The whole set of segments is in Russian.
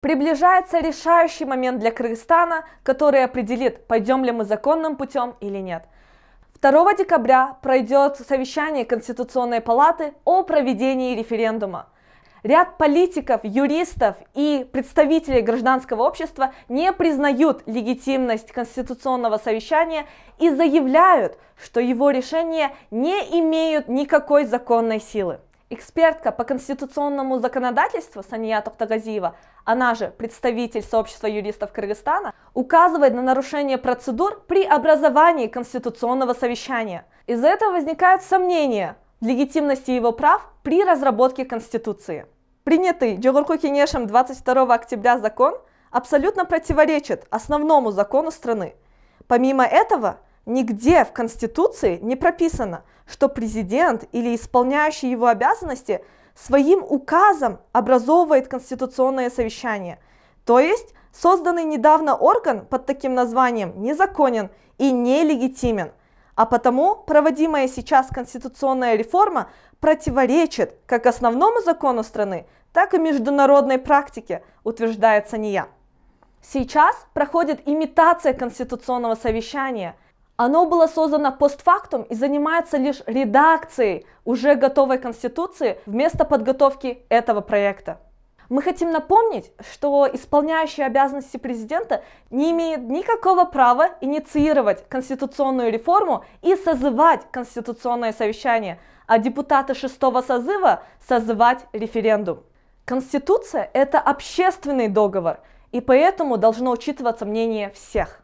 Приближается решающий момент для Кыргызстана, который определит, пойдем ли мы законным путем или нет. 2 декабря пройдет совещание Конституционной палаты о проведении референдума. Ряд политиков, юристов и представителей гражданского общества не признают легитимность конституционного совещания и заявляют, что его решения не имеют никакой законной силы. Экспертка по конституционному законодательству Сания Токтагазиева, она же представитель сообщества юристов Кыргызстана, указывает на нарушение процедур при образовании конституционного совещания. Из-за этого возникают сомнения в легитимности его прав при разработке Конституции. Принятый Жогорку Кеңешем 22 октября закон абсолютно противоречит основному закону страны. Помимо этого, нигде в Конституции не прописано, что президент или исполняющий его обязанности своим указом образовывает конституционное совещание. То есть созданный недавно орган под таким названием незаконен и нелегитимен. А потому проводимая сейчас конституционная реформа противоречит как основному закону страны, так и международной практике, утверждает Сания. Сейчас проходит имитация конституционного совещания. Оно было создано постфактум и занимается лишь редакцией уже готовой Конституции вместо подготовки этого проекта. Мы хотим напомнить, что исполняющий обязанности президента не имеет никакого права инициировать конституционную реформу и созывать конституционное совещание, а депутаты 6-го созыва созывать референдум. Конституция – это общественный договор, и поэтому должно учитываться мнение всех.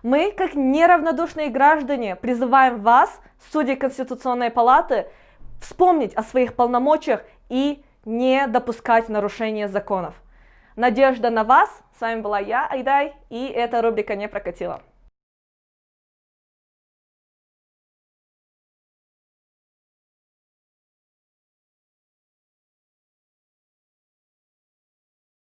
Мы, как неравнодушные граждане, призываем вас, судей Конституционной палаты, вспомнить о своих полномочиях и не допускать нарушения законов. Надежда на вас. С вами была я, Айдай, и эта рубрика не прокатила.